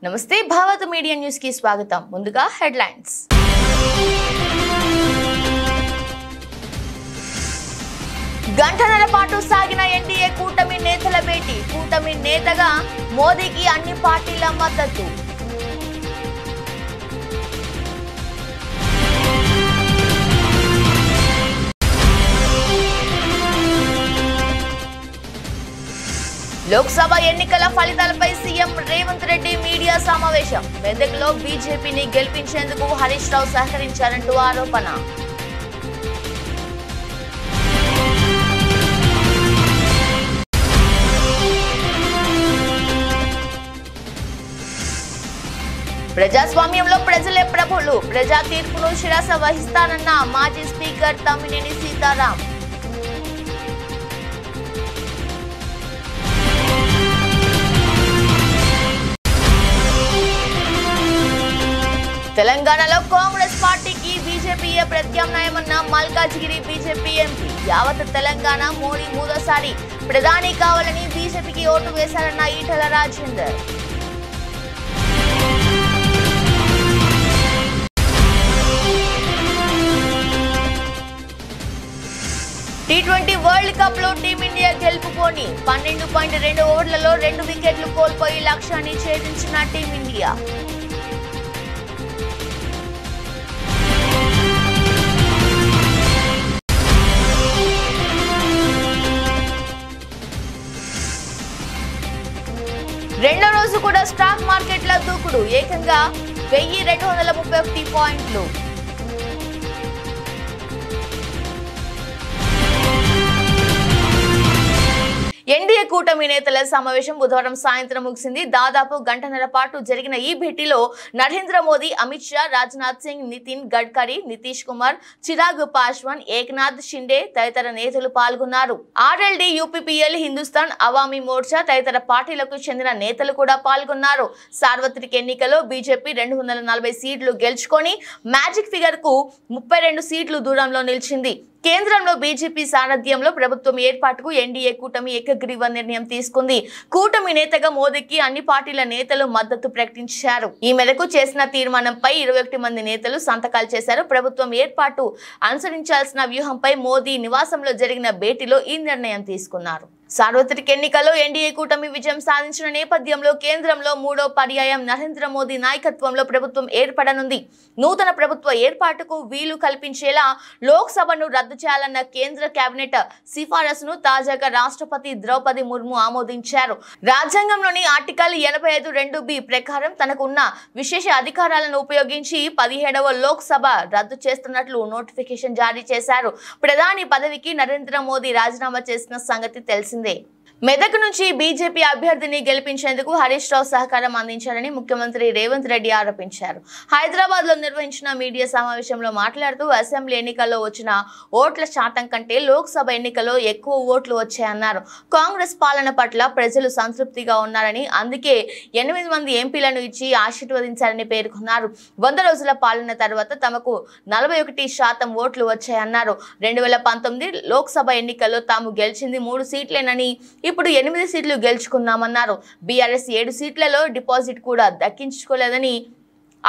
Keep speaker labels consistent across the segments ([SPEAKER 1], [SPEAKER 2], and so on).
[SPEAKER 1] నమస్తే భారత media news కి స్వాగతం. ముందుగా హెడ్లైన్స్. గంటన్నర పాటు సాగిన ఎన్డీఏ కూటమి నేతల భేటీ. కూటమి నేతగా మోదీకి అన్ని పార్టీల మద్దతు. లోక్సభ ఎన్నికల ఫలితాలపై సీఎం రేవంత్ రెడ్డి మీడియా సమావేశం. మెదక్లో బీజేపీని గెలిపించేందుకు హరీష్ రావు సహకరించారంటూ ఆరోపణ. ప్రజాస్వామ్యంలో ప్రజలే ప్రభులు. ప్రజా తీర్పును శిరస వహిస్తానన్న మాజీ స్పీకర్ తమ్మినేని సీతారాం. తెలంగాణలో కాంగ్రెస్ పార్టీకి బీజేపీయే ప్రత్యామ్నాయమన్న మల్కాజిగిరి బీజేపీ ఎంపీ. యావత్ తెలంగాణ మోడీ మూడోసారి ప్రధాని కావాలని బీజేపీకి ఓటు వేశారన్న ఈటల రాజేందర్. టీ20 వరల్డ్ కప్ లో టీమిండియా గెలుపుకొని 12.2 ఓవర్లలో 2 వికెట్లు కోల్పోయి లక్ష్యాన్ని ఛేదించిన టీమిండియా. రెండో రోజు కూడా స్టాక్ మార్కెట్ల దూకుడు. ఏకంగా 1231 పాయింట్లు. ఎన్డీఏ కూటమి నేతల సమావేశం బుధవారం సాయంత్రం ముగిసింది. దాదాపు గంటన్నర పాటు జరిగిన ఈ భేటీలో నరేంద్ర మోదీ, అమిత్ షా, రాజ్నాథ్ సింగ్, నితిన్ గడ్కరీ, నితీష్ కుమార్, చిరాగ్ పాస్వాన్, ఏక్నాథ్ షిండే తదితర నేతలు పాల్గొన్నారు. ఆర్ఎల్డీ, యూపీపీఎల్, హిందుస్థాన్ అవామీ మోర్చా తదితర పార్టీలకు చెందిన నేతలు కూడా పాల్గొన్నారు. సార్వత్రిక ఎన్నికల్లో బీజేపీ 240 సీట్లు గెలుచుకొని మ్యాజిక్ ఫిగర్ కు 32 సీట్లు దూరంలో నిలిచింది. కేంద్రంలో బీజేపీ సారథ్యంలో ప్రభుత్వం ఏర్పాటుకు ఎన్డీఏ కూటమి ఏకగ్రీవ నిర్ణయం తీసుకుంది. కూటమి నేతగా మోదీకి అన్ని పార్టీల నేతలు మద్దతు ప్రకటించారు. ఈ మేరకు చేసిన తీర్మానంపై 21 మంది నేతలు సంతకాలు చేశారు. ప్రభుత్వం ఏర్పాటు అనుసరించాల్సిన వ్యూహంపై మోదీ నివాసంలో జరిగిన భేటీలో ఈ నిర్ణయం తీసుకున్నారు. సార్వత్రిక ఎన్నికల్లో ఎన్డీఏ కూటమి విజయం సాధించిన నేపథ్యంలో కేంద్రంలో మూడో పర్యాయం నరేంద్ర మోదీ నాయకత్వంలో ప్రభుత్వం ఏర్పడనుంది. నూతన ప్రభుత్వ ఏర్పాటుకు వీలు కల్పించేలా లోక్సభను రద్దు చేయాలన్న కేంద్ర కేబినెట్ సిఫారసును తాజాగా రాష్ట్రపతి ద్రౌపది ముర్ము ఆమోదించారు. రాజ్యాంగంలోని ఆర్టికల్ 85(2)(b) ప్రకారం తనకున్న విశేష అధికారాలను ఉపయోగించి 17వ లోక్సభ రద్దు చేస్తున్నట్లు నోటిఫికేషన్ జారీ చేశారు. ప్రధాని పదవికి నరేంద్ర మోదీ రాజీనామా చేసిన సంగతి తెలిసిందే. మెదక్ నుంచి బీజేపీ అభ్యర్థిని గెలిపించేందుకు హరీష్ రావు సహకారం అందించారని ముఖ్యమంత్రి రేవంత్ రెడ్డి ఆరోపించారు. హైదరాబాద్ లో నిర్వహించిన మీడియా సమావేశంలో మాట్లాడుతూ అసెంబ్లీ ఎన్నికల్లో వచ్చిన ఓట్ల శాతం కంటే లోక్సభ ఎన్నికల్లో ఎక్కువ ఓట్లు వచ్చాయన్నారు. కాంగ్రెస్ పాలన పట్ల ప్రజలు సంతృప్తిగా ఉన్నారని, అందుకే 8 మంది ఎంపీలను ఇచ్చి ఆశీర్వదించారని పేర్కొన్నారు. 100 రోజుల పాలన తర్వాత తమకు 41% ఓట్లు వచ్చాయన్నారు. 2019 లోక్సభ ఎన్నికల్లో తాము గెలిచింది 3 సీట్లేనని, ఇప్పుడు 8 సీట్లు గెలుచుకున్నామన్నారు. బీఆర్ఎస్ 7 సీట్లలో డిపాజిట్ కూడా దక్కించుకోలేదని,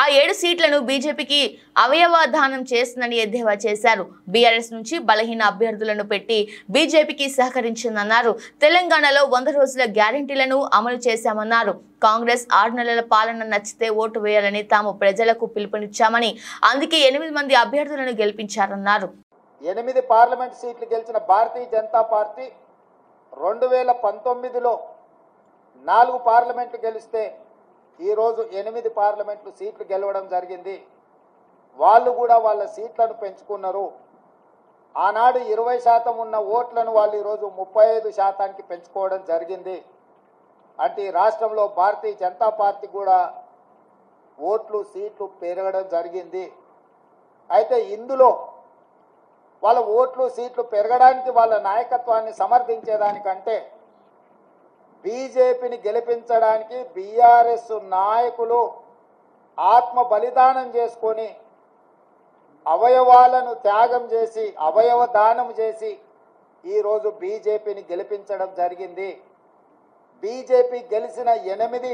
[SPEAKER 1] ఆ 7 సీట్లను బీజేపీకి అవయవదానం చేస్తుందని ఎద్దేవా చేశారు. బీఆర్ఎస్ నుంచి బలహీన అభ్యర్థులను పెట్టి బీజేపీకి సహకరించిందన్నారు. తెలంగాణలో 100 రోజుల గ్యారెంటీలను అమలు చేశామన్నారు. కాంగ్రెస్ 6 నెలల పాలన నచ్చితే ఓటు వేయాలని తాము ప్రజలకు పిలుపునిచ్చామని, అందుకే 8 మంది అభ్యర్థులను గెలిపించారన్నారు.
[SPEAKER 2] 8 పార్లమెంట్ సీట్లు గెలిచిన భారతీయ జనతా పార్టీ 2019లో 4 పార్లమెంట్లు గెలిస్తే ఈరోజు 8 పార్లమెంట్లు సీట్లు గెలవడం జరిగింది. వాళ్ళు కూడా వాళ్ళ సీట్లను పెంచుకున్నారు. ఆనాడు 20% ఉన్న ఓట్లను వాళ్ళు ఈరోజు 35%కి పెంచుకోవడం జరిగింది. అంటే ఈ రాష్ట్రంలో భారతీయ జనతా పార్టీ కూడా ఓట్లు సీట్లు పెరగడం జరిగింది. అయితే ఇందులో వాళ్ళ ఓట్లు సీట్లు పెరగడానికి వాళ్ళ నాయకత్వాన్ని సమర్థించేదానికంటే బీజేపీని గెలిపించడానికి బీఆర్ఎస్ నాయకులు ఆత్మ బలిదానం చేసుకొని అవయవాలను త్యాగం చేసి అవయవ దానం చేసి ఈరోజు బీజేపీని గెలిపించడం జరిగింది. బీజేపీ గెలిచిన 8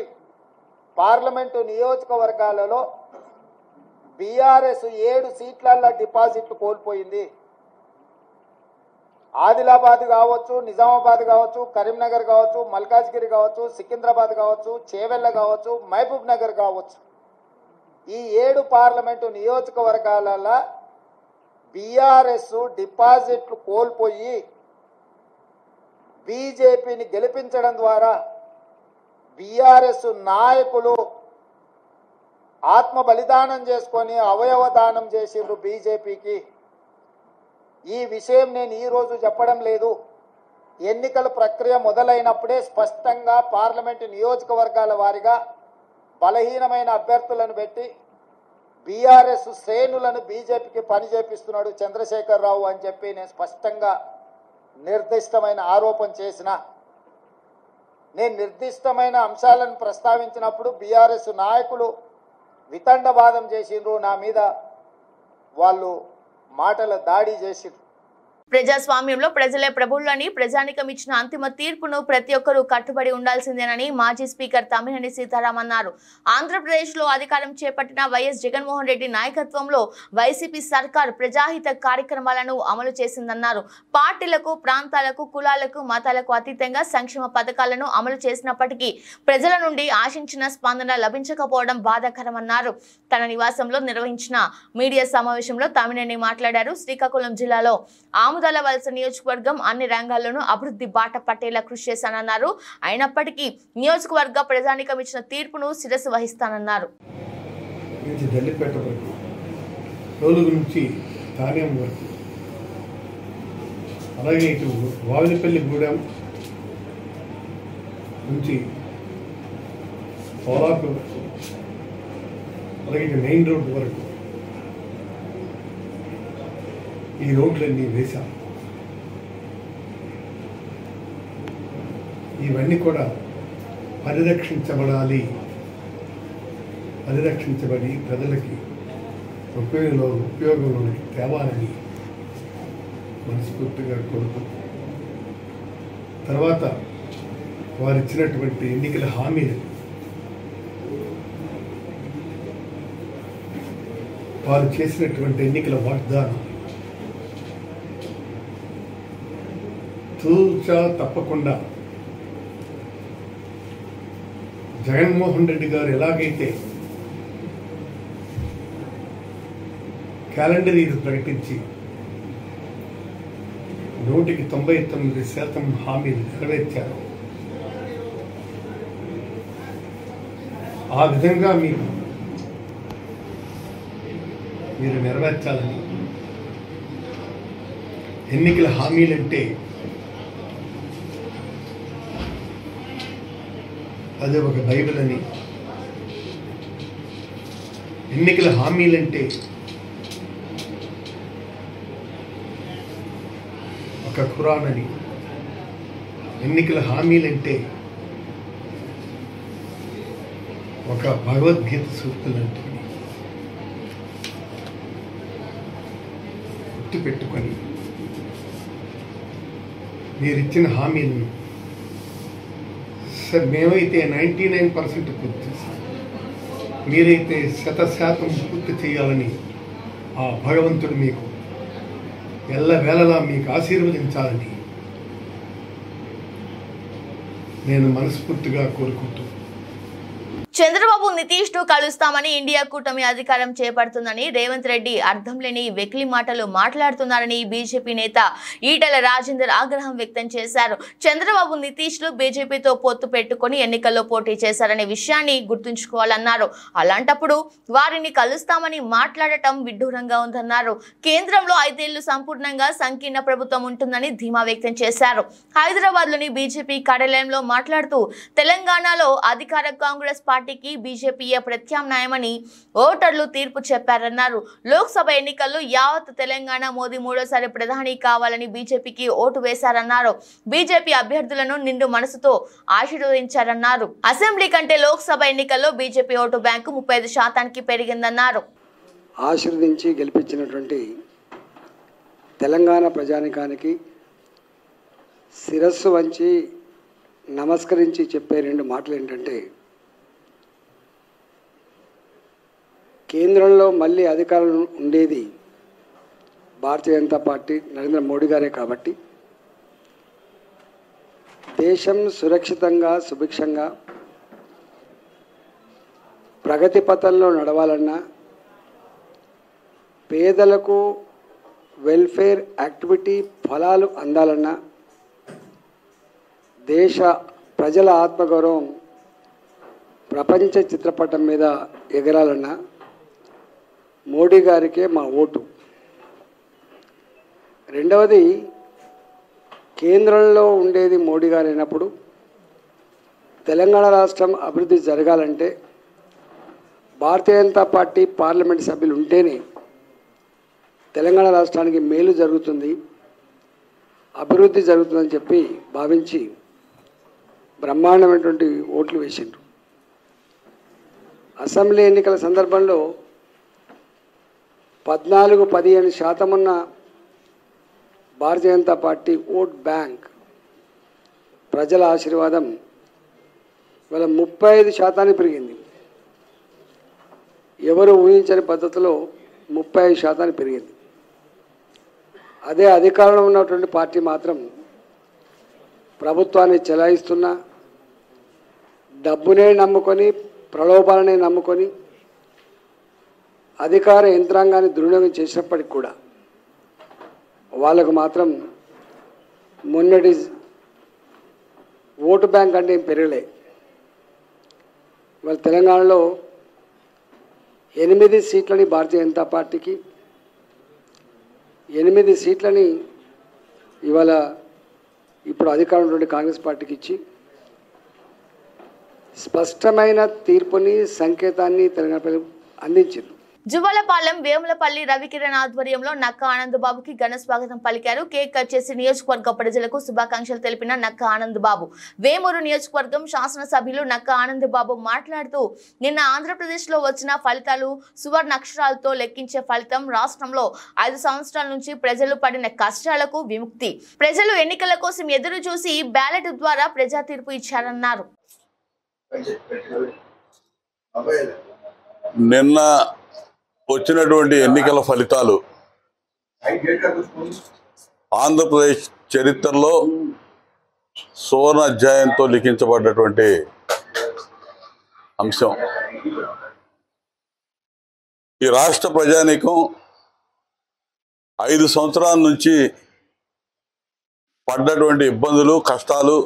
[SPEAKER 2] పార్లమెంటు నియోజకవర్గాలలో బీఆర్ఎస్ 7 సీట్లల్లో డిపాజిట్లు కోల్పోయింది. ఆదిలాబాద్ కావచ్చు, నిజామాబాద్ కావచ్చు, కరీంనగర్ కావచ్చు, మల్కాజ్గిరి కావచ్చు, సికింద్రాబాద్ కావచ్చు, చేవెళ్ళ కావచ్చు, మహబూబ్ నగర్ కావచ్చు, ఈ 7 పార్లమెంటు నియోజకవర్గాలలో బీఆర్ఎస్ డిపాజిట్లు కోల్పోయి బీజేపీని గెలిపించడం ద్వారా బీఆర్ఎస్ నాయకులు ఆత్మ బలిదానం చేసుకొని అవయవ దానం చేసిండ్రు బీజేపీకి. ఈ విషయం నేను ఈరోజు చెప్పడం లేదు. ఎన్నికల ప్రక్రియ మొదలైనప్పుడే స్పష్టంగా పార్లమెంటు నియోజకవర్గాల వారీగా బలహీనమైన అభ్యర్థులను పెట్టి బీఆర్ఎస్ శ్రేణులను బీజేపీకి పని చేపిస్తున్నాడు చంద్రశేఖరరావు అని చెప్పి నేను స్పష్టంగా నిర్దిష్టమైన ఆరోపణ చేసిన. నేను నిర్దిష్టమైన అంశాలను ప్రస్తావించినప్పుడు బీఆర్ఎస్ నాయకులు వితండవాదం చేసిండ్రు, నా మీద వాళ్ళు మాటల దాడి చేసిండ్రు.
[SPEAKER 1] ప్రజాస్వామ్యంలో ప్రజలే ప్రభువులని ప్రజానికం ఇచ్చిన అంతిమ తీర్పును ప్రతి ఒక్కరూ కట్టుబడి ఉండాల్సిందేనని మాజీ స్పీకర్ తమ్మినేని సీతారాం అన్నారు. ఆంధ్రప్రదేశ్లో అధికారం చేపట్టిన వైఎస్ జగన్మోహన్ రెడ్డి నాయకత్వంలో వైసీపీ సర్కార్ ప్రజాహిత కార్యక్రమాలను అమలు చేసిందన్నారు. పార్టీలకు, ప్రాంతాలకు, కులాలకు, మతాలకు అతీతంగా సంక్షేమ పథకాలను అమలు చేసినప్పటికీ ప్రజల నుండి ఆశించిన స్పందన లభించకపోవడం బాధాకరమన్నారు. తన నివాసంలో నిర్వహించిన మీడియా సమావేశంలో తమ్మినేని మాట్లాడారు. శ్రీకాకుళం జిల్లాలో ఆముదాల వలస నియోజకవర్గం అన్ని రంగాల్లోనూ అభివృద్ధి బాట పట్టేలా కృషి చేశానన్నారు. అయినప్పటికీ నియోజకవర్గ ప్రజానికం ఇచ్చిన తీర్పును శిరస్సు వహిస్తానన్నారు.
[SPEAKER 3] అలాగే ఇటు వావిలిపల్లి గూడెం నుంచి పోలాకు అలాగే ఇటు మెయిన్ రోడ్డు వరకు ఈ రోడ్లన్నీ వేశాం. ఇవన్నీ కూడా పరిరక్షించబడి ప్రజలకి ఉపయోగంలోకి తేవాలని మనస్ఫూర్తిగా కోరుతూ, తర్వాత వారు ఇచ్చినటువంటి ఎన్నికల హామీలు, వారు చేసినటువంటి ఎన్నికల వాగ్దానం తూచా తప్పకుండా జగన్మోహన్ రెడ్డి గారు ఎలాగైతే క్యాలెండర్ ఇయర్ ప్రకటించి 99% హామీలు నెరవేర్చారు, ఆ విధంగా మీరు నెరవేర్చాలని. ఎన్నికల హామీలంటే అదే ఒక బైబిల్ అని, ఎన్నికల హామీలంటే ఒక ఖురాన్ అని, ఎన్నికల హామీలంటే ఒక భగవద్గీత సూక్తులంటే గుర్తుపెట్టుకొని మీరిచ్చిన హామీలను మేమైతే 99% పూర్తి చేస్తాం, మీరైతే 100% పూర్తి చేయాలని ఆ భగవంతుడు మీకు ఎల్లవేళలా మీకు ఆశీర్వదించాలని నేను మనస్ఫూర్తిగా కోరుకుంటూ,
[SPEAKER 1] చంద్రబాబు నితీష్ ను కలుస్తామని ఇండియా కూటమి అధికారం చేపడుతుందని రేవంత్ రెడ్డి అర్థం లేని వెకిలి మాటలు మాట్లాడుతున్నారని బీజేపీ నేత ఈటెల రాజేందర్ ఆగ్రహం వ్యక్తం చేశారు. చంద్రబాబు నితీష్ లు బీజేపీతో పొత్తు పెట్టుకుని ఎన్నికల్లో పోటీ చేశారనే విషయాన్ని గుర్తుంచుకోవాలన్నారు. అలాంటప్పుడు వారిని కలుస్తామని మాట్లాడటం విడ్డూరంగా ఉందన్నారు. కేంద్రంలో 5 ఏళ్లు సంపూర్ణంగా సంకీర్ణ ప్రభుత్వం ఉంటుందని ధీమా వ్యక్తం చేశారు. హైదరాబాద్ లోని బీజేపీ కార్యాలయంలో మాట్లాడుతూ తెలంగాణలో అధికార కాంగ్రెస్ పార్టీకి బీజేపీయే ప్రత్యామ్నాయమని ఓటర్లు తీర్పు చెప్పారన్నారు. లోక్సభ ఎన్నికల్లో యావత్ తెలంగాణ మోదీ 3వ ప్రధాని కావాలని బీజేపీకి ఓటు వేశారన్నారు. బీజేపీ అభ్యర్థులను నిండు మనసుతో ఆశీర్వదించారన్నారు. అసెంబ్లీ కంటే లోక్సభ ఎన్నికల్లో బీజేపీ ఓటు బ్యాంకు 35% పెరిగిందన్నారు.
[SPEAKER 4] ఆశీర్వదించి గెలిపించినటువంటి తెలంగాణ ప్రజానికానికి శిరస్సు వంచి నమస్కరించి చెప్పే రెండు మాటలు ఏంటంటే, కేంద్రంలో మళ్ళీ అధికారం ఉండేది భారతీయ జనతా పార్టీ నరేంద్ర మోడీ గారే కాబట్టి దేశం సురక్షితంగా సుభిక్షంగా ప్రగతి పథంలో నడవాలన్నా, పేదలకు వెల్ఫేర్ యాక్టివిటీ ఫలాలు అందాలన్నా, దేశ ప్రజల ఆత్మగౌరవం ప్రపంచ చిత్రపటం మీద ఎగరాలన్నా మోడీ గారికే మా ఓటు. రెండవది, కేంద్రంలో ఉండేది మోడీ గారు అయినప్పుడు తెలంగాణ రాష్ట్రం అభివృద్ధి జరగాలంటే భారతీయ జనతా పార్టీ పార్లమెంట్ సభ్యులు ఉంటేనే తెలంగాణ రాష్ట్రానికి మేలు జరుగుతుంది, అభివృద్ధి జరుగుతుందని చెప్పి భావించి బ్రహ్మాండమైనటువంటి ఓట్లు వేసిండ్రు. అసెంబ్లీ ఎన్నికల సందర్భంలో 14-15% ఉన్న Bharatiya Janata party vote bank ప్రజల ఆశీర్వాదం ఇవాళ 35% పెరిగింది. ఎవరు ఊహించని పద్ధతిలో 35% పెరిగింది. అదే అధికారంలో ఉన్నటువంటి పార్టీ మాత్రం ప్రభుత్వాన్ని చెలాయిస్తున్న, డబ్బునే నమ్ముకొని, ప్రలోభాలనే నమ్ముకొని అధికార యంత్రాంగాన్ని దుర్వినియోగం చేసినప్పటికి కూడా వాళ్ళకు మాత్రం మొన్నటి ఓటు బ్యాంక్ అంటే ఏం పెరగలే. వాళ్ళ తెలంగాణలో 8 సీట్లని భారతీయ జనతా పార్టీకి, 8 సీట్లని ఇవాళ ఇప్పుడు అధికారంలో కాంగ్రెస్ పార్టీకి ఇచ్చి స్పష్టమైన తీర్పుని, సంకేతాన్ని తెలంగాణ ప్రజలకు అందించారు.
[SPEAKER 1] జువ్వలపాలెం వేములపల్లి రవికిరణ్ ఆధ్వర్యంలో నక్క ఆనందబాబుకి ఘన స్వాగతం పలికారు. కేక్ కట్ చేసి నియోజకవర్గ ప్రజలకు శుభాకాంక్షలు తెలిపిన నక్క ఆనందబాబు. వేమూరు నియోజకవర్గం శాసనసభ్యులు నక్క ఆనందబాబు మాట్లాడుతూ, నిన్న ఆంధ్రప్రదేశ్లో వచ్చిన ఫలితాలు సువర్ణాక్షరాలతో లెక్కించే ఫలితం రాష్ట్రంలో 5 సంవత్సరాల నుంచి ప్రజలు పడిన కష్టాలకు విముక్తి. ప్రజలు ఎన్నికల కోసం ఎదురు చూసి బ్యాలెట్ ద్వారా ప్రజా తీర్పు ఇచ్చారన్నారు.
[SPEAKER 5] నిన్న వచ్చినటువంటి ఎన్నికల ఫలితాలు ఆంధ్రప్రదేశ్ చరిత్రలో సువర్ణ అధ్యాయంతో లిఖించబడ్డటువంటి అంశం. ఈ రాష్ట్ర ప్రజానీకం 5 సంవత్సరాల నుంచి పడ్డటువంటి ఇబ్బందులు, కష్టాలు,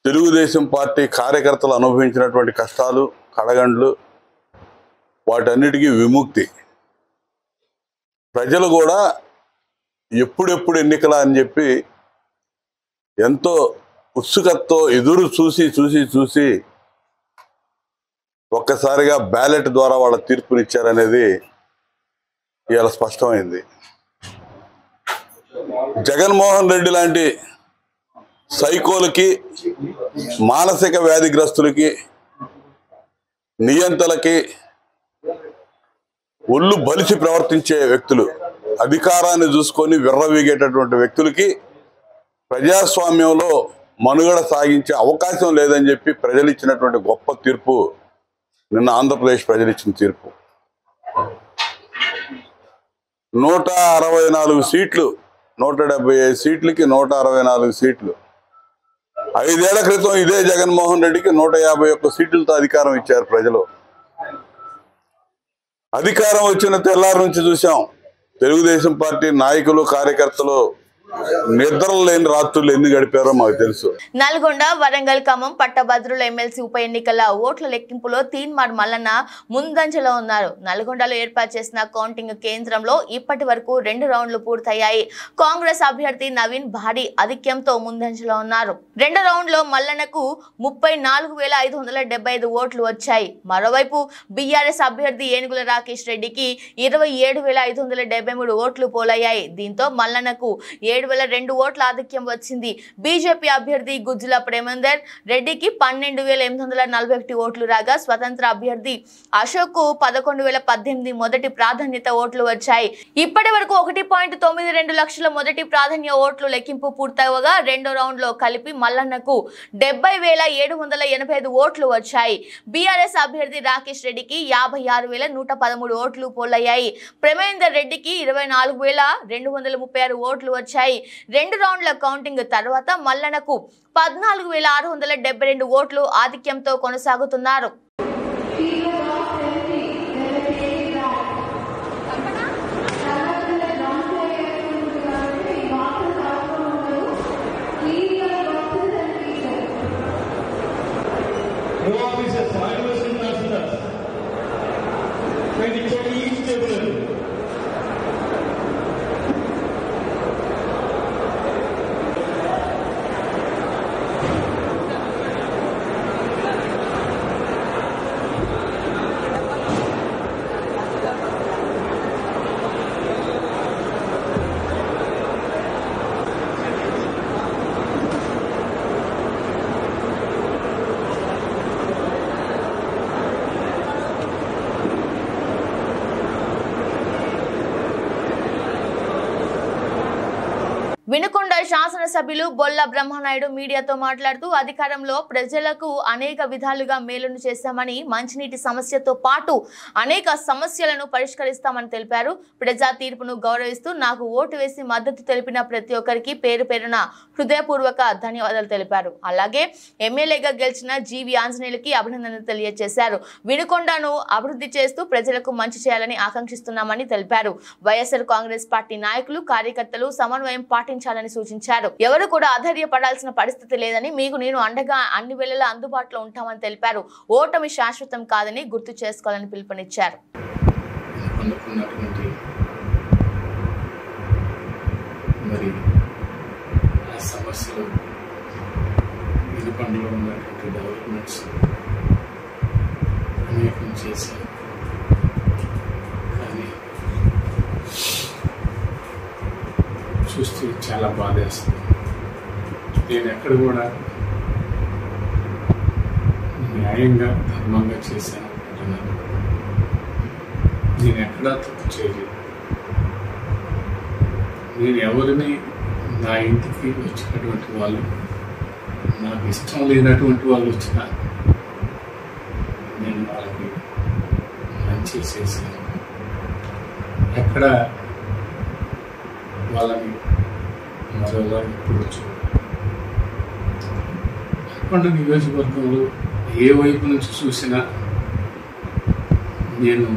[SPEAKER 5] తెలుగుదేశం పార్టీ కార్యకర్తలు అనుభవించినటువంటి కష్టాలు, కడగండ్లు, వాటన్నిటికీ విముక్తి. ప్రజలు కూడా ఎప్పుడెప్పుడు ఎన్నికల అని చెప్పి ఎంతో ఉత్సుకతతో ఎదురు చూసి ఒక్కసారిగా బ్యాలెట్ ద్వారా వాళ్ళ తీర్పునిచ్చారనేది ఇవాళ స్పష్టమైంది. జగన్మోహన్ రెడ్డి లాంటి సైకోలకి, మానసిక వ్యాధిగ్రస్తులకి, నియంతలకి, ఒళ్ళు బలిసి ప్రవర్తించే వ్యక్తులు, అధికారాన్ని చూసుకొని విర్రవీగేటటువంటి వ్యక్తులకి ప్రజాస్వామ్యంలో మనుగడ సాగించే అవకాశం లేదని చెప్పి ప్రజలు ఇచ్చినటువంటి గొప్ప తీర్పు నిన్న ఆంధ్రప్రదేశ్ ప్రజలు ఇచ్చిన తీర్పు. 164 సీట్లు, 175 సీట్లకి 164 సీట్లు. 5 ఏళ్ల క్రితం ఇదే జగన్మోహన్ రెడ్డికి 151 సీట్లతో అధికారం ఇచ్చారు ప్రజలు. అధికారం వచ్చిన తెల్లారి నుంచి చూసాం తెలుగుదేశం పార్టీ నాయకులు, కార్యకర్తలు నిద్రలు లేని రాత్రులు ఎన్ని గడిపారో మాకు తెలుసు.
[SPEAKER 1] నల్గొండ, వరంగల్, ఖమ్మం పట్టభద్రుల ఎమ్మెల్సీ ఉప ఎన్నికల ఓట్ల లెక్కింపులో తీన్మార్ మల్లన్న ముందంజలో ఉన్నారు. నల్గొండలో ఏర్పాటు చేసిన కౌంటింగ్ కేంద్రంలో ఇప్పటి వరకు 2 రౌండ్లు పూర్తయ్యాయి. కాంగ్రెస్ అభ్యర్థి నవీన్ భారీ ఆధిక్యంతో ముందంజలో ఉన్నారు. 2 రౌండ్లో మల్లన్నకు 34,575 ఓట్లు వచ్చాయి. మరోవైపు బీఆర్ఎస్ అభ్యర్థి ఏనుగుల రాకేష్ రెడ్డికి 27,573 ఓట్లు పోలయ్యాయి. దీంతో మల్లన్నకు 7 7,002 ఓట్ల ఆధిక్యం వచ్చింది. బీజేపీ అభ్యర్థి గుజ్జుల ప్రేమేందర్ రెడ్డికి 12,841 ఓట్లు రాగా స్వతంత్ర అభ్యర్థి అశోక్ కు 11,018 మొదటి ప్రాధాన్యత ఓట్లు వచ్చాయి. ఇప్పటి వరకు 1.92 లక్షల మొదటి ప్రాధాన్య ఓట్లు లెక్కింపు పూర్తవగా రెండో రౌండ్ లో కలిపి మల్లన్నకు 70,785 ఓట్లు వచ్చాయి. బీఆర్ఎస్ అభ్యర్థి రాకేష్ రెడ్డికి 56,113 ఓట్లు పోలయ్యాయి. ప్రేమేందర్ రెడ్డికి 24,236 ఓట్లు వచ్చాయి. రెండు రౌండ్ల కౌంటింగ్ తర్వాత మల్లన్నకు 14,672 ఓట్లు ఆధిక్యంతో కొనసాగుతున్నారు. వినుకొండ శాసనసభ్యులు బొల్ల బ్రహ్మనాయుడు మీడియాతో మాట్లాడుతూ అధికారంలో ప్రజలకు అనేక విధాలుగా మేలును చేశామని, మంచినీటి సమస్యతో పాటు అనేక సమస్యలను పరిష్కరిస్తామని తెలిపారు. ప్రజా తీర్పును గౌరవిస్తూ నాకు ఓటు వేసి మద్దతు తెలిపిన ప్రతి ఒక్కరికి పేరు పేరున హృదయపూర్వక ధన్యవాదాలు తెలిపారు. అలాగే ఎమ్మెల్యేగా గెలిచిన జీవి ఆంజనేయులకి అభినందనలు తెలియజేశారు. వినుకొండను అభివృద్ధి చేస్తూ ప్రజలకు మంచి చేయాలని ఆకాంక్షిస్తున్నామని తెలిపారు. వైఎస్ఆర్ కాంగ్రెస్ పార్టీ నాయకులు, కార్యకర్తలు సమన్వయం పాటించాలని సూచించారు. ఎవరు కూడా అధైర్యపడాల్సిన పరిస్థితి లేదని, మీకు నేను అండగా అన్ని వేళలా అందుబాటులో ఉంటామని తెలిపారు. ఓటమి శాశ్వతం కాదని గుర్తు చేసుకోవాలని పిలుపునిచ్చారు.
[SPEAKER 6] చూస్తే చాలా బాధేస్తుంది. నేను ఎక్కడ కూడా న్యాయంగా ధర్మంగా చేశాను అంటున్నాను. నేను ఎక్కడా తప్పు చేయలేదు. నేను ఎవరిని నా ఇంటికి వచ్చినటువంటి వాళ్ళు, నాకు ఇష్టం లేనటువంటి వాళ్ళు వచ్చినా నేను వాళ్ళకి మంచి చేశాను. ఎక్కడ వాళ్ళని మరోలా ఇప్పుడు చూడండి. నియోజకవర్గంలో ఏ వైపు నుంచి చూసినా నేను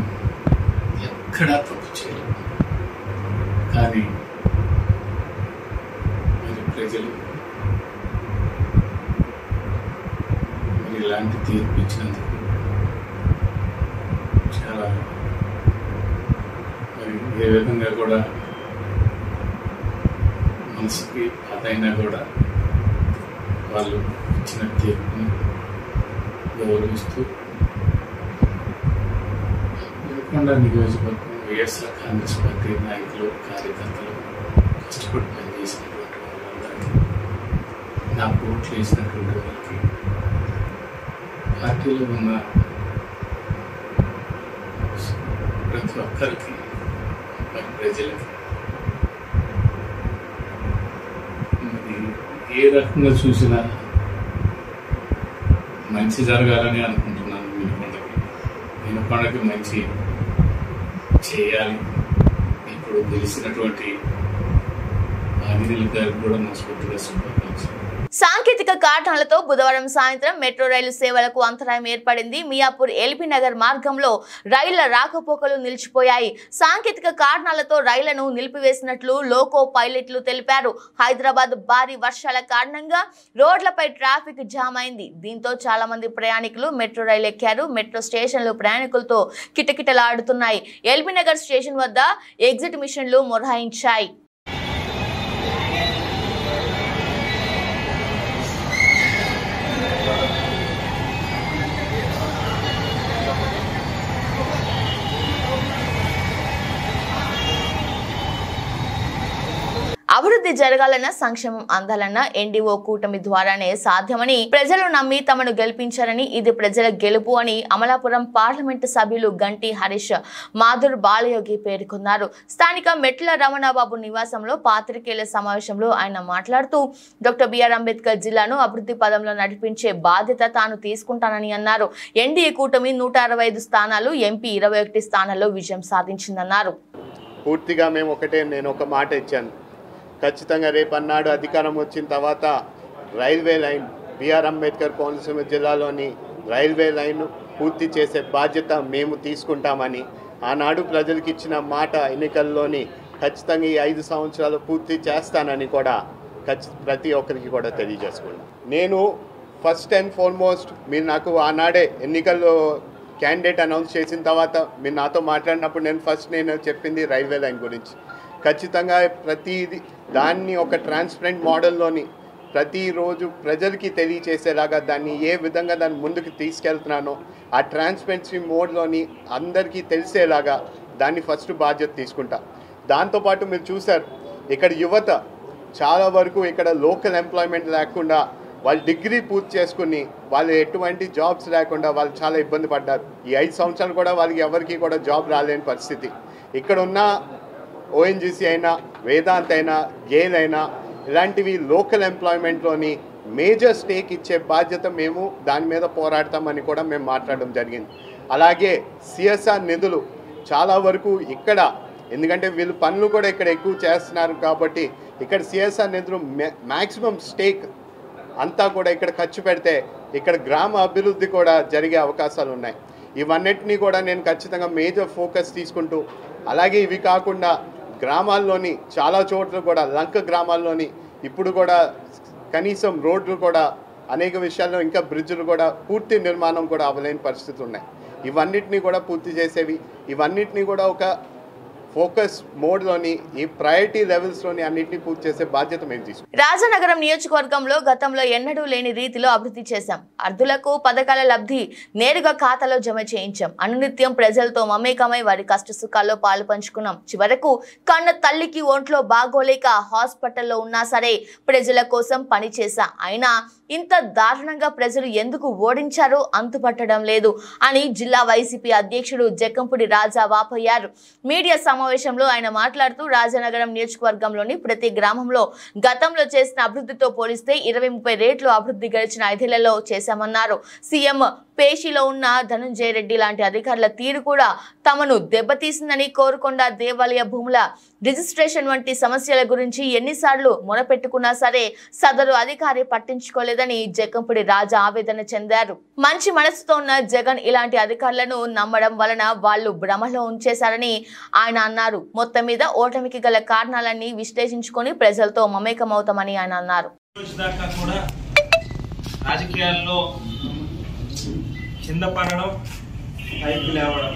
[SPEAKER 6] ఎక్కడా తప్పు చేయలేదు. కానీ మరి ప్రజలు మరి ఇలాంటి తీర్పు ఇచ్చినందుకు చాలా మరి ఏ విధంగా కూడా మనసుకి అదైనా కూడా వాళ్ళు ఇచ్చిన తీర్పుని గౌరవిస్తూ వినుకొండ నియోజకవర్గం వైఎస్ఆర్ కాంగ్రెస్ పార్టీ నాయకులు, కార్యకర్తలు కష్టపడి పనిచేసినటువంటి వాళ్ళందరికీ, నాకు ఓట్లు వేసినటువంటి వాళ్ళకి, పార్టీలో ఉన్న ప్రతి ఒక్కరికి, ప్రజలకి ఏ రకంగా చూసినా మంచి జరగాలని అనుకుంటున్నాను. వినుకొండకి మంచి చేయాలి. ఇప్పుడు గెలిచినటువంటి ఆంజనేయులు గారికి కూడా మనస్ఫూర్తిగా శుభాకాంక్షలు.
[SPEAKER 1] సాంకేతిక కారణాలతో బుధవారం సాయంత్రం మెట్రో రైలు సేవలకు అంతరాయం ఏర్పడింది. మియాపూర్ ఎల్బీ నగర్ మార్గంలో రైళ్ల రాకపోకలు నిలిచిపోయాయి. సాంకేతిక కారణాలతో రైళ్లను నిలిపివేసినట్లు లోకో పైలట్లు తెలిపారు. హైదరాబాద్ భారీ వర్షాల కారణంగా రోడ్లపై ట్రాఫిక్ జామ్ అయింది. దీంతో చాలా మంది ప్రయాణికులు మెట్రో రైలు ఎక్కారు. మెట్రో స్టేషన్లు ప్రయాణికులతో కిటకిటలాడుతున్నాయి. ఎల్బీ నగర్ స్టేషన్ వద్ద ఎగ్జిట్ మిషన్లు మొరాయించాయి. అభివృద్ధి అభివృద్ధి జరగాలన్న, సంక్షేమం అందాలన్న ఎన్డీఓ కూటమి ద్వారానే సాధ్యమని ప్రజలు నమ్మి తమను గెలిపించారని, ఇది ప్రజల గెలుపు అని అమలాపురం పార్లమెంటు సభ్యులు గంటి హరీష్ మాధుర్ బాలయోగి పేర్కొన్నారు. స్థానిక మెట్ల రమణబాబు నివాసంలో పాత్రికేయుల సమావేశంలో ఆయన మాట్లాడుతూ డాక్టర్ బిఆర్ అంబేద్కర్ జిల్లాను అభివృద్ధి పదంలో నడిపించే బాధ్యత తాను తీసుకుంటానని అన్నారు. ఎన్డీఏ కూటమి 165 స్థానాలు, ఎంపీ 21 స్థానాల్లో విజయం సాధించిందన్నారు.
[SPEAKER 7] పూర్తిగా నేను ఒక మాట ఇచ్చాను. ఖచ్చితంగా రేపన్నాడు అధికారం వచ్చిన తర్వాత railway line BR Ambedkar Konaseema జిల్లాలోని రైల్వే లైన్ పూర్తి చేసే బాధ్యత మేము తీసుకుంటామని ఆనాడు ప్రజలకు ఇచ్చిన మాట ఎన్నికల్లోని ఖచ్చితంగా ఈ 5 సంవత్సరాలు పూర్తి చేస్తానని కూడా ప్రతి ఒక్కరికి కూడా తెలియజేసుకున్నాను. నేను ఫస్ట్ అండ్ ఫార్మోస్ట్ మీరు నాకు ఆనాడే ఎన్నికల్లో క్యాండిడేట్ అనౌన్స్ చేసిన తర్వాత మీరు నాతో మాట్లాడినప్పుడు నేను చెప్పింది రైల్వే లైన్ గురించి. ఖచ్చితంగా ప్రతిదీ దాన్ని ఒక ట్రాన్స్పరెంట్ మోడల్లోని ప్రతిరోజు ప్రజలకి తెలియచేసేలాగా దాన్ని ఏ విధంగా దాన్ని ముందుకు తీసుకెళ్తున్నానో ఆ ట్రాన్స్పరెన్సీ మోడ్లోని అందరికీ తెలిసేలాగా దాన్ని ఫస్ట్ బాధ్యత తీసుకుంటా. దాంతోపాటు మీరు చూసారు ఇక్కడ యువత చాలా వరకు ఇక్కడ లోకల్ ఎంప్లాయ్మెంట్ లేకుండా వాళ్ళు డిగ్రీ పూర్తి చేసుకుని వాళ్ళు ఎటువంటి జాబ్స్ లేకుండా వాళ్ళు చాలా ఇబ్బంది పడ్డారు. ఈ 5 సంవత్సరాలు కూడా వాళ్ళకి ఎవరికి కూడా జాబ్ రాలేని పరిస్థితి. ఇక్కడ ఉన్న ఓఎన్జీసీ అయినా, వేదాంత్ అయినా, గేల్ అయినా ఇలాంటివి లోకల్ ఎంప్లాయ్మెంట్లోని మేజర్ స్టేక్ ఇచ్చే బాధ్యత మేము దాని మీద పోరాడతామని కూడా మేము మాట్లాడడం జరిగింది. అలాగే సిఎస్ఆర్ నిధులు చాలా వరకు ఇక్కడ, ఎందుకంటే వీళ్ళు పనులు కూడా ఇక్కడ ఎక్కువ చేస్తున్నారు కాబట్టి ఇక్కడ సిఎస్ఆర్ నిధులు మ్యాక్సిమం స్టేక్ అంతా కూడా ఇక్కడ ఖర్చు పెడితే ఇక్కడ గ్రామ అభివృద్ధి కూడా జరిగే అవకాశాలు ఉన్నాయి. ఇవన్నిటినీ కూడా నేను ఖచ్చితంగా మేజర్ ఫోకస్ తీసుకుంటూ, అలాగే ఇవి కాకుండా గ్రామాల్లోని చాలా చోట్ల కూడా లంక గ్రామాల్లోని ఇప్పుడు కూడా కనీసం రోడ్లు కూడా అనేక విషయాల్లో ఇంకా బ్రిడ్జ్లు కూడా పూర్తి నిర్మాణం కూడా అవ్వలేని పరిస్థితులు ఉన్నాయి. ఇవన్నిటినీ కూడా పూర్తి చేసేవి, ఇవన్నిటినీ కూడా ఒక ఫోకస్ మోడ్లోని ఈ ప్రయారిటీ లెవెల్స్లోని అన్నింటినీ పూర్తి చేసే బాధ్యత మేము తీసుకుంటాం.
[SPEAKER 1] రాజనగరం నియోజకవర్గంలో గతంలో ఎన్నడూ లేని రీతిలో అభివృద్ధి చేశాం. అర్ధులకు పథకాల లబ్ధి నేరుగా ఖాతాలో జమ చేయించాం. అనునిత్యం ప్రజలతో మమేకమై వారి కష్ట సుఖాల్లో పాలు పంచుకున్నాం. చివరకు కన్న తల్లికి ఒంట్లో బాగోలేక హాస్పిటల్లో ఉన్నా సరే ప్రజల కోసం పనిచేశా. అయినా ఇంత దారుణంగా ప్రజలు ఎందుకు ఓడించారో అంతుపట్టడం లేదు అని జిల్లా వైసీపీ అధ్యక్షుడు జక్కంపూడి రాజా వాపోయారు. మీడియా సమావేశంలో ఆయన మాట్లాడుతూ రాజనగరం నియోజకవర్గంలోని ప్రతి గ్రామంలో గతంలో చేసిన అభివృద్ధితో పోలిస్తే 20-30 రెట్లు అభివృద్ధి గడిచిన 5 ఏళ్లలో చేశామన్నారు. సీఎం పేషిలో ఉన్న ధనంజయ రెడ్డి లాంటి అధికారుల తీరు కూడా తమను దెబ్బతీసిందని, కోరుకొండ దేవాలయ భూముల రిజిస్ట్రేషన్ వంటి సమస్యల గురించి ఎన్నిసార్లు మొరపెట్టుకున్నా సరే సదరు అధికారి పట్టించుకోలేదని జక్కంపూడి రాజా ఆవేదన చెందారు. మంచి మనసుతో ఉన్న జగన్ ఇలాంటి అధికారులను నమ్మడం వలన వాళ్ళు భ్రమలో ఉంచేశారని ఆయన అన్నారు. మొత్తం మీద ఓటమికి గల కారణాలన్నీ విశ్లేషించుకొని ప్రజలతో మమేకమవుతామని ఆయన అన్నారు.
[SPEAKER 8] రాజకీయాల్లో కింద పడడం, పైకి లేవడం,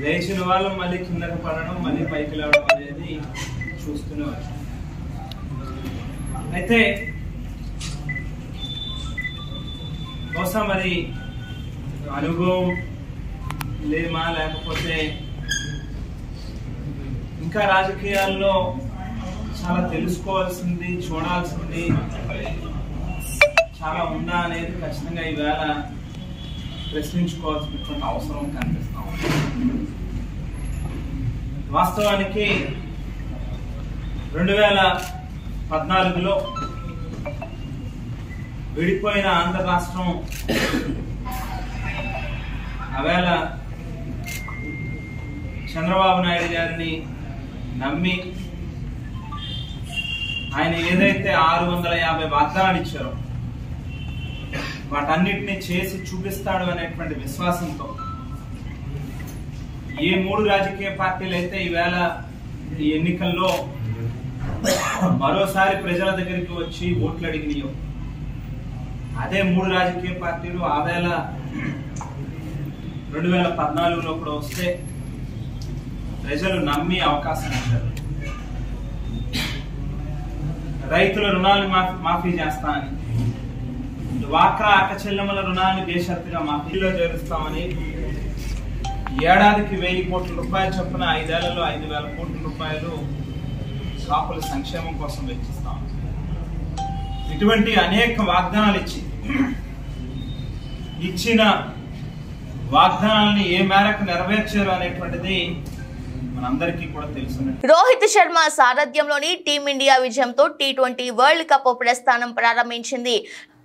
[SPEAKER 8] లేచిన వాళ్ళు మళ్ళీ కిందకి పడడం, మళ్ళీ పైకి లేవడం అనేది చూస్తూనే వచ్చాం. అయితే బహుశా మరి అనుభవం లేమా, లేకపోతే ఇంకా రాజకీయాల్లో చాలా తెలుసుకోవాల్సింది, చూడాల్సింది చాలా ఉందా అనేది ఖచ్చితంగా ఈవేళ ప్రశ్నించుకోవాల్సినటువంటి అవసరం కనిపిస్తాం. వాస్తవానికి 2014లో విడిపోయిన ఆంధ్ర రాష్ట్రం ఆవేళ చంద్రబాబు నాయుడు గారిని నమ్మి ఆయన ఏదైతే 650 వాగ్దానాలు ఇచ్చారో వాటన్నిటిని చేసి చూపిస్తాడు అనేటువంటి విశ్వాసంతో ఏ 3 రాజకీయ పార్టీలు అయితే ఈవేళ ఈ ఎన్నికల్లో మరోసారి ప్రజల దగ్గరికి వచ్చి ఓట్లు అడిగినాయో అదే 3 రాజకీయ పార్టీలు ఆవేళ 2014లో కూడా వస్తే ప్రజలు నమ్మి అవకాశం ఇచ్చారు. రైతుల రుణాలను మాఫీ చేస్తామని, డ్వాక్రా అక్క చెల్లెమ్మల రుణాలను బేషరతుగా మాఫీలో చేరుస్తామని, ఏడాదికి 1000 కోట్ల రూపాయలు చొప్పున 5 ఏళ్లలో 5,000 కోట్ల రూపాయలు కాపుల సంక్షేమం కోసం వెచ్చిస్తాం. ఇటువంటి అనేక వాగ్దానాలు ఇచ్చిన వాగ్దానాలని ఏ మేరకు నెరవేర్చారు అనేటువంటిది మనందరికీ కూడా తెలుసు.
[SPEAKER 1] రోహిత్ శర్మ సారథ్యంలోని టీమిండియా విజయంతో T20 వరల్డ్ కప్ ప్రస్థానం ప్రారంభించింది.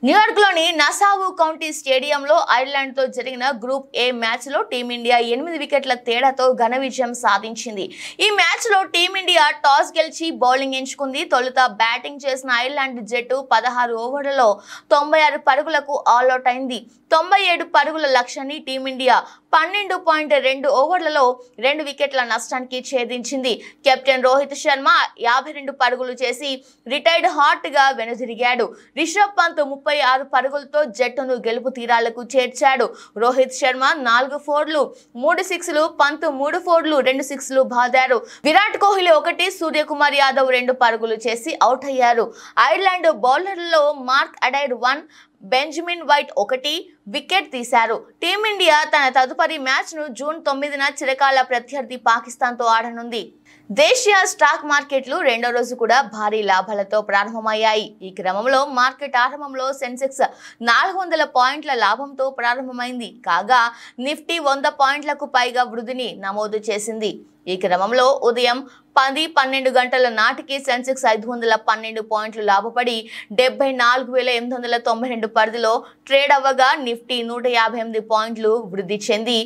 [SPEAKER 1] న్యూయార్క్ లోని నసావు కౌంటీ స్టేడియంలో ఐర్లాండ్ తో జరిగిన గ్రూప్ ఏ మ్యాచ్ లో టీమిండియా 8 వికెట్ల తేడాతో ఘన విజయం సాధించింది. ఈ మ్యాచ్ లో టీమిండియా టాస్ గెలిచి బౌలింగ్ ఎంచుకుంది. తొలుత బ్యాటింగ్ చేసిన ఐర్లాండ్ జట్టు 16 ఓవర్లలో 96 పరుగులకు ఆల్అౌట్ అయింది. 97 పరుగుల లక్ష్యాన్ని టీమిండియా 12.2 ఓవర్లలో 2 వికెట్ల నష్టానికి ఛేదించింది. కెప్టెన్ రోహిత్ శర్మ 52 పరుగులు చేసి రిటైర్డ్ హాట్ గా వెనుదిరిగాడు. రిషబ్ పంత్ 36 పరుగులతో జట్టును గెలుపు తీరాలకు చేర్చాడు. రోహిత్ శర్మ 4 ఫోర్లు 3 సిక్స్లు, పంత్ 3 ఫోర్లు 2 సిక్స్లు బాదారు. విరాట్ కోహ్లీ 1, సూర్యకుమార్ యాదవ్ 2 పరుగులు చేసి అవుట్ అయ్యారు. ఐర్లాండ్ బౌలర్లలో మార్క్ అడైర్ 1, బెంజమిన్ వైట్ 1 వికెట్ తీశారు. టీమిండియా తన తదుపరి మ్యాచ్ ను జూన్ 9న చిరకాల ప్రత్యర్థి పాకిస్తాన్ తో ఆడనుంది. దేశీయ స్టాక్ మార్కెట్లు రెండో రోజు కూడా భారీ లాభాలతో ప్రారంభమయ్యాయి. ఈ క్రమంలో మార్కెట్ ఆరంభంలో సెన్సెక్స్ 400 పాయింట్ల లాభంతో ప్రారంభమైంది. కాగా నిఫ్టీ 100 పాయింట్లకు పైగా వృద్ధిని నమోదు చేసింది. ఈ క్రమంలో ఉదయం 10-12 గంటల నాటికి సెన్సెక్స్ 512 పాయింట్లు లాభపడి 74,892 పరిధిలో ట్రేడ్ అవ్వగా నిఫ్టీ 158 పాయింట్లు వృద్ధి చెంది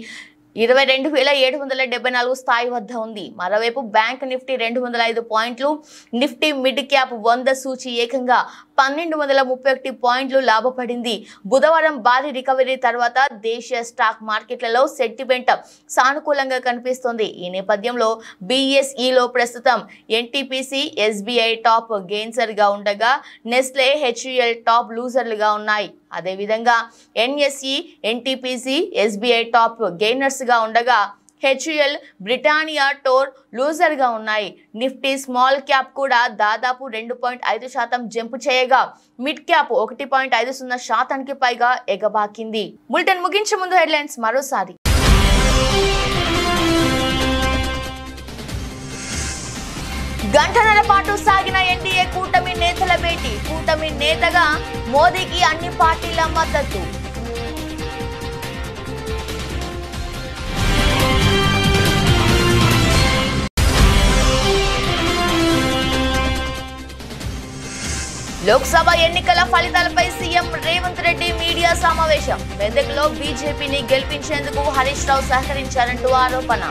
[SPEAKER 1] 22,774 స్థాయి వద్ద ఉంది. మరోవైపు బ్యాంక్ నిఫ్టీ 205 పాయింట్లు, నిఫ్టీ మిడ్ క్యాప్ 100 సూచి ఏకంగా 1231 పాయింట్లు లాభపడింది. బుధవారం భారీ రికవరీ తర్వాత దేశీయ స్టాక్ మార్కెట్లలో సెంటిమెంట్ సానుకూలంగా కనిపిస్తోంది. ఈ నేపథ్యంలో BSEలో ప్రస్తుతం NTPC, SBI టాప్ గెయిన్సర్ గా ఉండగా నెస్లే, HUL టాప్ లూజర్లుగా ఉన్నాయి. అదేవిధంగా NSE, NTPC, SBI top gainers గా ఉండగా HUL, బ్రిటానియా టోర్ లూజర్ గా ఉన్నాయి. నిఫ్టీ స్మాల్ క్యాప్ కూడా దాదాపు 2.5% జంప్ చేయగా మిడ్ క్యాప్ 1.50% పైగా ఎగబాకింది. బులెటిన్ ముగించే ముందు హెడ్లైన్స్ మరోసారి. గంటన్నర పాటు సాగిన ఎన్డీఏ కూటమి నేతల భేటీ. కూటమి నేతగా మోదీకి అన్ని పార్టీల మద్దతు. లోక్సభ ఎన్నికల ఫలితాలపై సీఎం రేవంత్ రెడ్డి మీడియా సమావేశం. మెదక్లో బీజేపీని గెలిపించేందుకు హరీష్ రావు సహకరించారంటూ ఆరోపణ.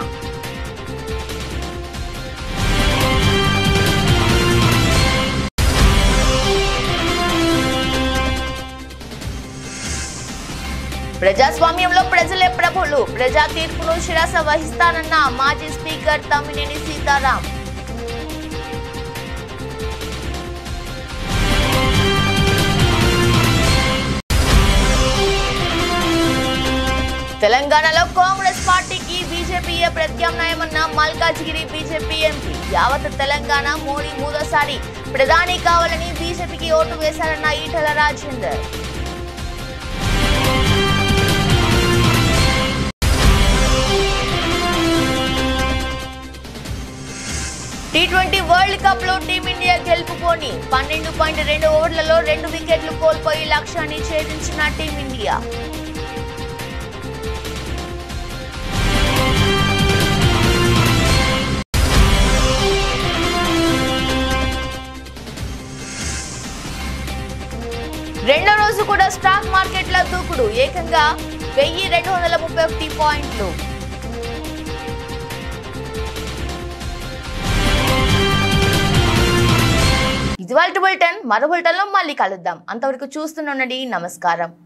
[SPEAKER 1] ప్రజాస్వామ్యంలో ప్రజలే ప్రభులు, ప్రజా తీర్పును శిరస వహిస్తానన్న మాజీ స్పీకర్ తమ్మినేని సీతారాం. తెలంగాణలో కాంగ్రెస్ పార్టీకి బీజేపీయే ప్రత్యామ్నాయమన్న మల్కాజ్గిరి బీజేపీ ఎంపీ. యావత్ తెలంగాణ మోడీ మూడోసారి ప్రధాని కావాలని బీజేపీకి ఓటు వేశారన్న Etela Rajender. T20 world cup లో టీమిండియా గెలుపుకోని 12.2 ఓవర్లలో 2 వికెట్లు కోల్పోయి లక్ష్యాన్ని ఛేదించిన టీమిండియా. రెండో రోజు కూడా స్టాక్ మార్కెట్ల దూకుడు. ఏకంగా 1231 పాయింట్లు. ఇది వాళ్ళ బులెటిన్. మరో బులెటిన్లో మళ్ళీ కలుద్దాం. అంతవరకు చూస్తూనే ఉండండి. నమస్కారం.